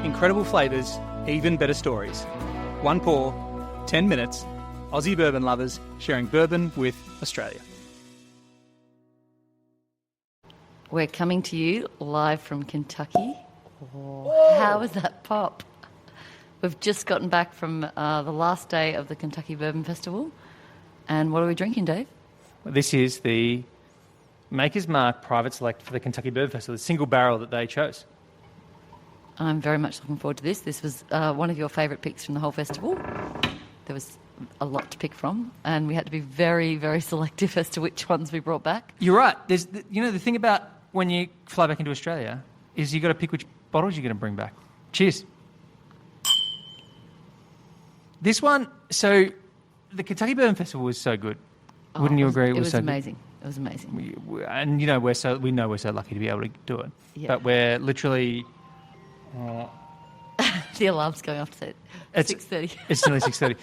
Incredible flavours, even better stories. One pour, 10 minutes. Aussie bourbon lovers sharing bourbon with Australia. We're coming to you live from Kentucky. Oh, how was that pop? We've just gotten back from the last day of the Kentucky Bourbon Festival. And what are we drinking, Dave? Well, this is the Maker's Mark Private Select for the Kentucky Bourbon Festival, the single barrel that they chose. I'm very much looking forward to this. This was one of your favourite picks from the whole festival. There was a lot to pick from, and we had to be very, very selective as to which ones we brought back. You're right. There's, the thing about when you fly back into Australia is you got to pick which bottles you're going to bring back. Cheers. This one, so the Kentucky Bourbon Festival was so good. Wouldn't you agree? It was so amazing. Good? It was amazing. And we know we're so lucky to be able to do it. Yeah. But we're literally. The alarm's going off at 6:30. It's nearly 6:30.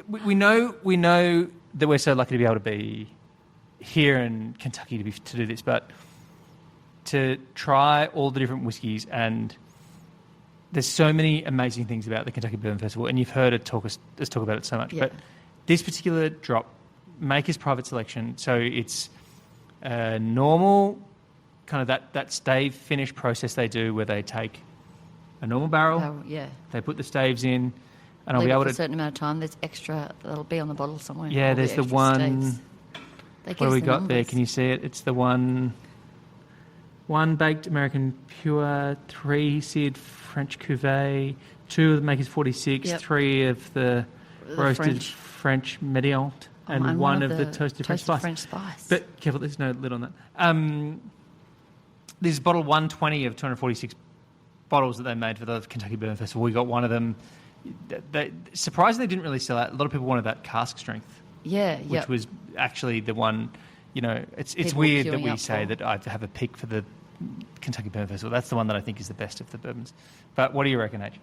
We know that we're so lucky to be able to be here in Kentucky to do this, but to try all the different whiskies, and there's so many amazing things about the Kentucky Bourbon Festival, and you've heard us talk about it so much. Yeah. But this particular drop, Maker's Private Selection, so it's a normal kind of that stave finish process they do where they take a normal barrel, they put the staves in, and I'll be able to... a certain amount of time. There's extra, that'll be on the bottle somewhere. Yeah, there's the one... What do we got there? Can you see it? It's the one baked American pure, 3 seared French cuvee, 2 of the Maker's 46, 3 of the roasted French Médiant, and 1 of the toasted French spice. But careful, there's no lid on that. There's bottle 120 of 246 bottles that they made for the Kentucky Bourbon Festival. We got one of them. They surprisingly didn't really sell out. A lot of people wanted that cask strength. Yeah, which was actually the one. It's weird that we say that I have a pick for the Kentucky Bourbon Festival. That's the one that I think is the best of the bourbons. But what do you reckon, Age?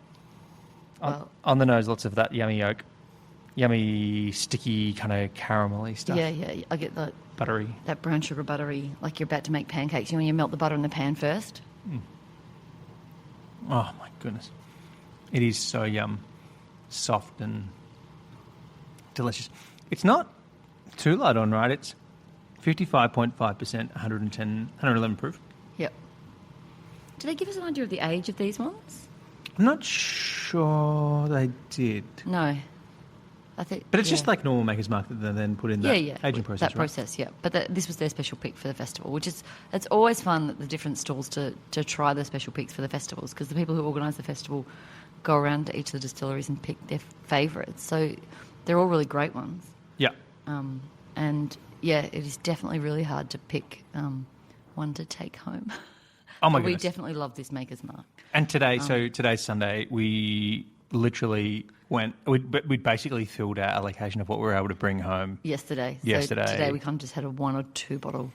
On the nose, lots of that yummy oak, yummy sticky kind of caramelly stuff. Yeah, I get that buttery, that brown sugar buttery, like you're about to make pancakes. You melt the butter in the pan first. Oh my goodness, it is so soft and delicious. It's not too light on, right? It's 55.5%, 111 proof. Yep. Did they give us an idea of the age of these ones? I'm not sure they did. No. I think, but it's just like normal Maker's Mark that they then put in that aging process, that process, yeah. But this was their special pick for the festival, which is, it's always fun that the different stalls to try their special picks for the festivals, because the people who organise the festival go around to each of the distilleries and pick their favourites. So they're all really great ones. Yeah. And yeah, it is definitely really hard to pick one to take home. Oh my goodness. We definitely love this Maker's Mark. And today, so today's Sunday, we literally we basically filled our allocation of what we were able to bring home. Yesterday. So today we kind of just had a 1 or 2 bottle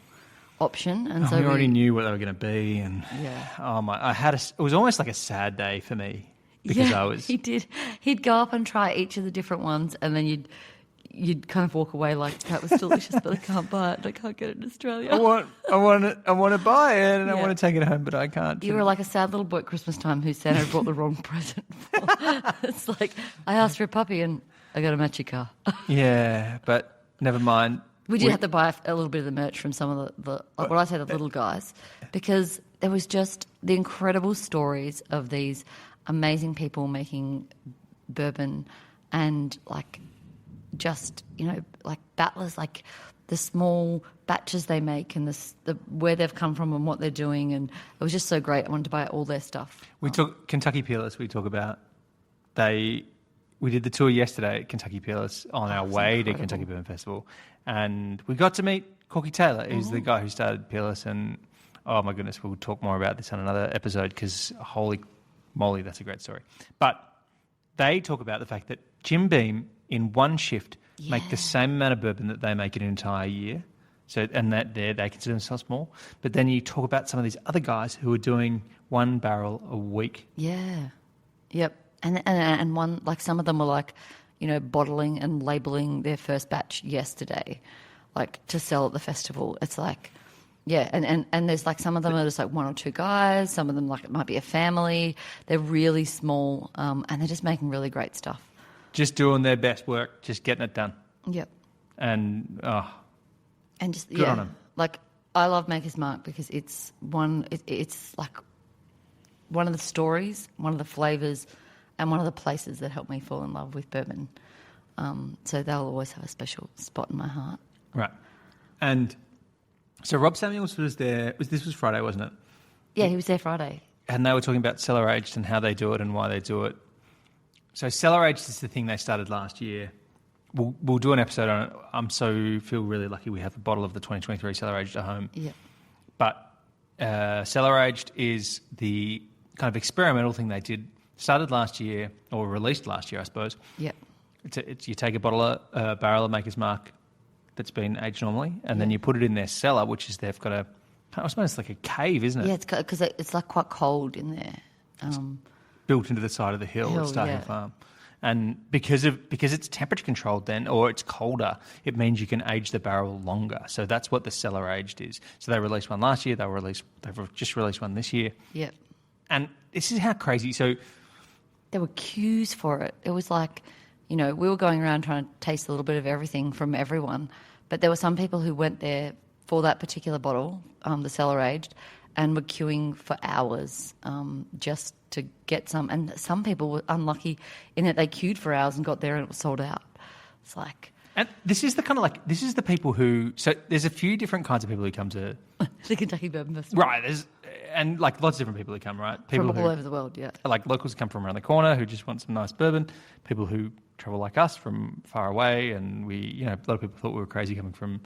option, and so we already knew what they were going to be, and yeah. It was almost like a sad day for me because He'd go up and try each of the different ones, and then you'd kind of walk away like, that was delicious, but I can't buy it. I can't get it in Australia. I want to buy it, and I want to take it home, but I can't. You were like a sad little boy at Christmas time who Santa brought the wrong present for. It's like, I asked for a puppy and I got a matchy car. Yeah, but never mind. We did have to buy a little bit of the merch from some of the little guys, because there was just the incredible stories of these amazing people making bourbon, and like just, like battlers, like the small batches they make and where they've come from and what they're doing, and it was just so great. I wanted to buy all their stuff. We took Kentucky Peerless. We talk about we did the tour yesterday at Kentucky Peerless on our way to Kentucky Bourbon Festival, and we got to meet Corky Taylor, who's the guy who started Peerless, and oh my goodness, we'll talk more about this on another episode because holy moly, that's a great story. But they talk about the fact that Jim Beam in one shift make the same amount of bourbon that they make in an entire year. So, and that they consider themselves small. But then you talk about some of these other guys who are doing 1 barrel a week. Yeah. Yep. And one, like some of them were like, bottling and labelling their first batch yesterday, like to sell at the festival. It's like, Yeah, and there's like some of them are just like one or two guys. Some of them like it might be a family. They're really small, and they're just making really great stuff. Just doing their best work, just getting it done. Yep. And just good on 'em. Like I love Maker's Mark because it's like one of the stories, one of the flavors, and one of the places that helped me fall in love with bourbon. So they'll always have a special spot in my heart. Right. And so Rob Samuels was there. This was Friday, wasn't it? Yeah, he was there Friday. And they were talking about cellar aged and how they do it and why they do it. So cellar aged is the thing they started last year. We'll do an episode on it. Feel really lucky we have a bottle of the 2023 cellar aged at home. Yeah. But cellar aged is the kind of experimental thing they did. Started last year, or released last year, I suppose. Yeah. You take a barrel of Maker's Mark that's been aged normally, and then you put it in their cellar, which is they've got I suppose it's like a cave, isn't it? Yeah, because it's like quite cold in there. Built into the side of the hill at Starting Farm. And because it's temperature controlled then, or it's colder, it means you can age the barrel longer. So that's what the cellar aged is. So they released one last year. They've just released one this year. Yeah. And this is how crazy. So there were queues for it. It was like, we were going around trying to taste a little bit of everything from everyone. But there were some people who went there for that particular bottle, the cellar aged, and were queuing for hours just to get some. And some people were unlucky in that they queued for hours and got there and it was sold out. It's like... And this is the people who... So there's a few different kinds of people who come to... the Kentucky Bourbon Festival. Right. And like lots of different people who come, right? People from all over the world, yeah. Like locals come from around the corner who just want some nice bourbon. People who travel like us from far away. And a lot of people thought we were crazy coming from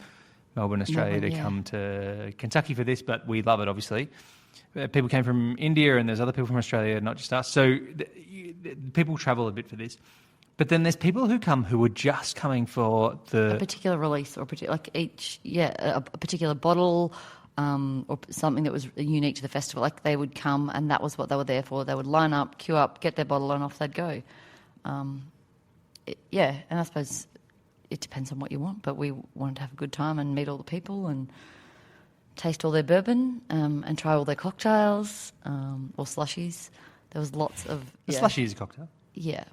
Melbourne, Australia to come to Kentucky for this, but we love it, obviously. People came from India and there's other people from Australia, not just us. So people travel a bit for this. But then there's people who come who are just coming for a particular release or a particular bottle or something that was unique to the festival. Like they would come and that was what they were there for. They would line up, queue up, get their bottle and off they'd go. And I suppose it depends on what you want, but we wanted to have a good time and meet all the people and taste all their bourbon and try all their cocktails or slushies. There was lots of... A slushie is a cocktail. Yeah.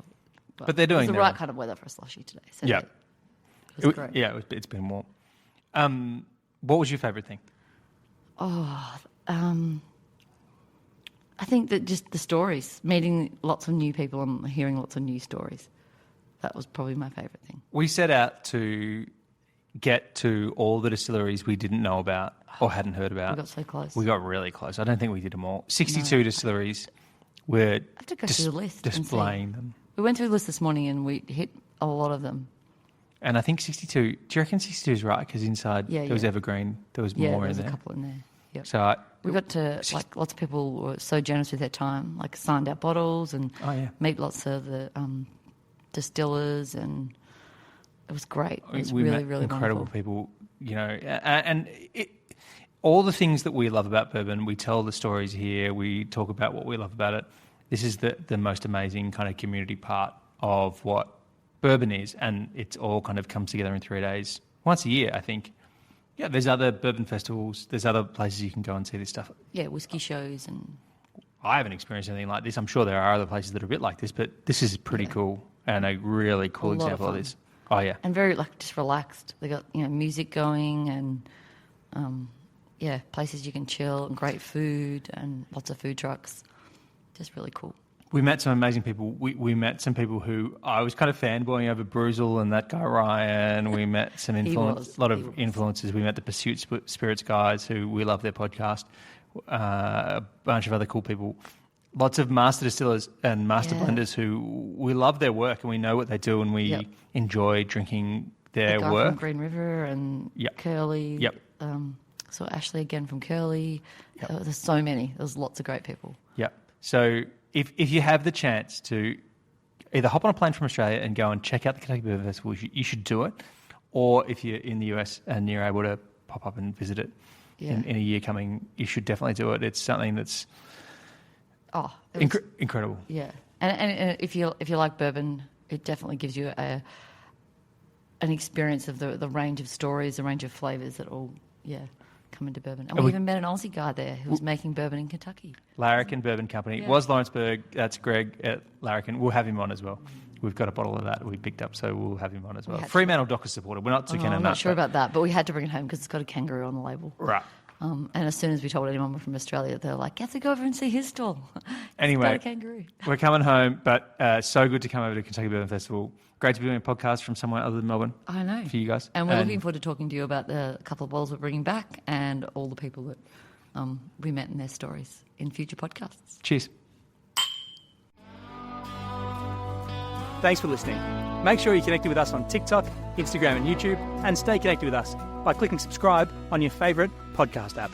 But they're doing it was the right kind of weather for a slushie today. So yeah. It was great. Yeah, it's been warm. What was your favourite thing? I think that just the stories, meeting lots of new people and hearing lots of new stories. That was probably my favourite thing. We set out to get to all the distilleries we didn't know about or hadn't heard about. We got so close. We got really close. I don't think we did them all. 62 distilleries. We're I have to go through the list displaying them. We went through the list this morning and we hit a lot of them. And I think 62, do you reckon 62 is right? Because inside there was Evergreen, there was more in there. Yeah, there was a couple in there. Yep. So we got to, lots of people were so generous with their time, like signed our bottles and meet lots of the distillers, and it was great. It was we really, met really incredible wonderful. people, and all the things that we love about bourbon, we tell the stories here, we talk about what we love about it. This is the most amazing kind of community part of what bourbon is, and it's all kind of comes together in 3 days, once a year, I think. Yeah, there's other bourbon festivals, there's other places you can go and see this stuff. Yeah, whiskey shows and... I haven't experienced anything like this. I'm sure there are other places that are a bit like this, but this is pretty cool and a really cool example of this. Oh, yeah. And very, just relaxed. They got, music going and, places you can chill and great food and lots of food trucks. Just really cool. We met some amazing people. We met some people who I was kind of fanboying over Bruzel and that guy Ryan. We met some influencers. We met the Pursuit Spirits guys who we love their podcast. A bunch of other cool people. Lots of master distillers and master blenders who we love their work and we know what they do and we enjoy drinking their the guy work. From Green River and Curly. Yep. So Ashley again from Curly. There's so many. There's lots of great people. Yep. So if you have the chance to either hop on a plane from Australia and go and check out the Kentucky Bourbon Festival, you should do it. Or if you're in the US and you're able to pop up and visit it in a year coming, you should definitely do it. It's something that's incredible. Yeah. And if you like bourbon, it definitely gives you an experience of the range of stories, the range of flavours that all, come into bourbon. And we even met an Aussie guy there who was making bourbon in Kentucky. Larrikin Bourbon Company. It was Lawrenceburg. That's Greg at Larrikin. We'll have him on as well. We've got a bottle of that we picked up, so we'll have him on as well. Fremantle Docker supporter. We're not too keen on that. I'm not sure about that, but we had to bring it home because it's got a kangaroo on the label. Right. And as soon as we told anyone from Australia, they're like, "Get to go over and see his stall." Anyway, a kangaroo. We're coming home, but so good to come over to Kentucky Bourbon Festival. Great to be doing a podcast from somewhere other than Melbourne. I know. For you guys. And we're looking forward to talking to you about the couple of bottles we're bringing back and all the people that we met and their stories in future podcasts. Cheers. Thanks for listening. Make sure you're connected with us on TikTok, Instagram and YouTube, and stay connected with us by clicking subscribe on your favourite podcast app.